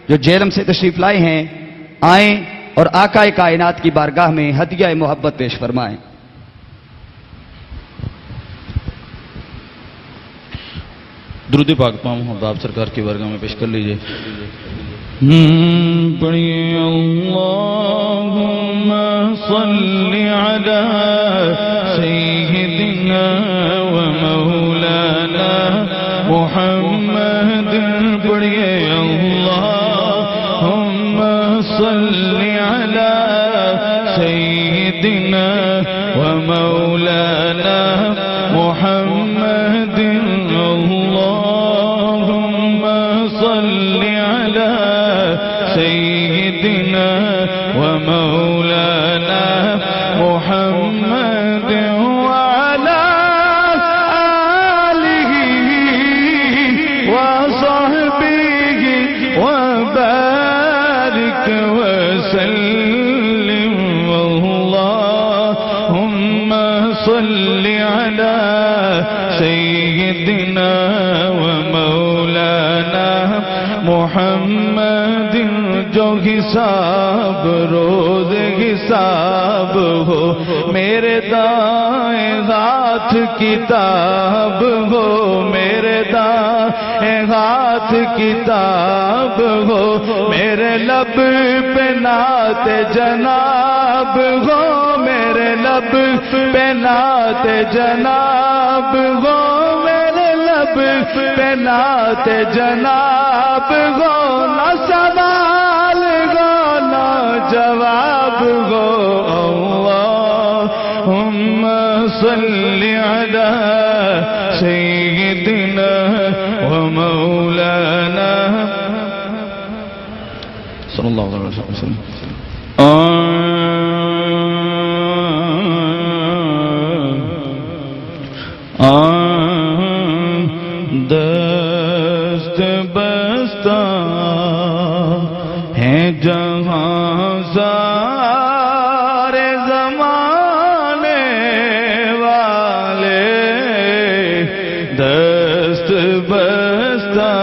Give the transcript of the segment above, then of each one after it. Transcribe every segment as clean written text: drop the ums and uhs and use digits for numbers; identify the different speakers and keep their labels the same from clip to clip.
Speaker 1: جو جہلم سے تشریف لائے ہیں آئیں اور آقا کائنات کی بارگاہ میں ہدیہ محبت پیش فرمائیں۔
Speaker 2: درود پاک تمام محباب سرکار کی بارگاہ میں پیش کر لیجئے۔ پڑھیے اللہم صلی علی سیدنا و مولانا محمد، پڑھیے اللہم صلی علی سیدنا و مولانا محمد، اللہم صلی علی سیدنا و مولانا محمد وعلی آلہ وصحبہ وبارک وسلم، اللہم صلی علی سیدنا و مولانا محمد، جو حساب روز حساب ہو میرے دائیں ہاتھ کتاب ہو، میرے دائیں ہاتھ کتاب ہو، میرے لب پہ نعت جناب ہو، میرے لب پہ نعت جناب ہو، میرے لب پہ نعت جناب ہو، نہ سوال ہو نہ جواب ہو، اللہم صلی علی سیدنا و مولانا صلی اللہ علیہ وسلم۔ دست بستہ ہیں جہاں سارے زمانے والے، دست بستہ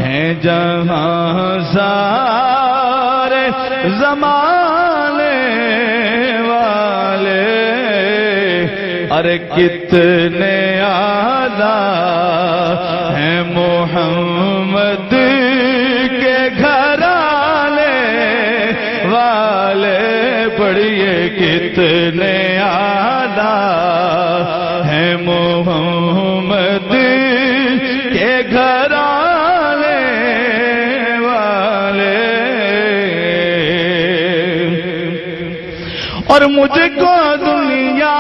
Speaker 2: ہیں جہاں سارے زمانے والے، ارے کتنے اعلیٰ ہیں محمد کے گھرانے والے، پڑھیے کتنے اعلیٰ ہیں محمد کے گھرانے والے، اور مجھ کو دنیا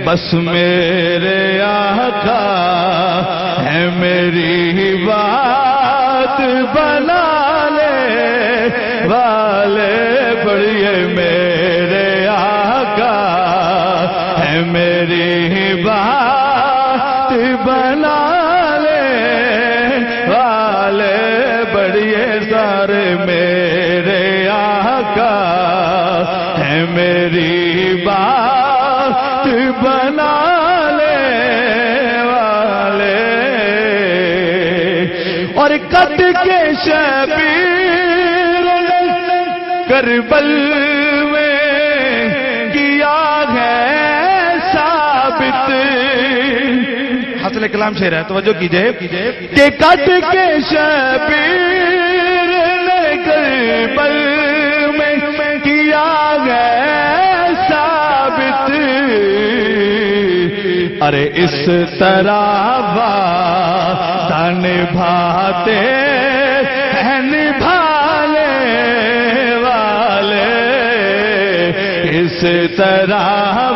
Speaker 2: بس میرے آقا ہے میری بات بنانے والے، پڑھیے میرے آقا ہے میری بات بنانے والے، پڑھیے سارے میرے آقا ہے میری بات بنانے والے، اور کٹ کے شبیر نے کربل میں کیا ہے ثابت، حاصل کلام شعر ہے توجہ کیجئے، کہ کٹ کے شبیر نے کربل میں کیا ہے ثابت، ارے اس طرح وعدہ نبھاتے ہیں نبھانے والے، اس طرح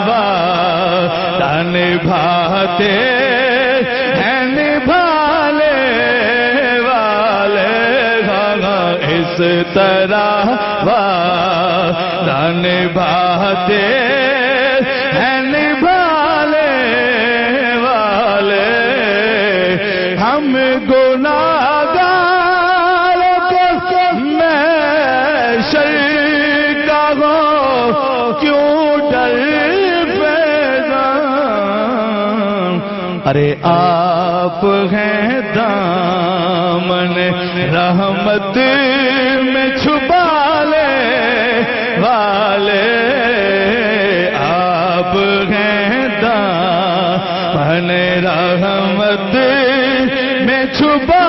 Speaker 2: وعدہ نبھاتے ہیں نبھانے والے، اس طرح وعدہ نبھاتے ہیں نبھانے
Speaker 3: ٹل فیضان، ارے آپ ہیں دامن رحمت میں چھپا لے والے، آپ ہیں دامن رحمت میں چھپا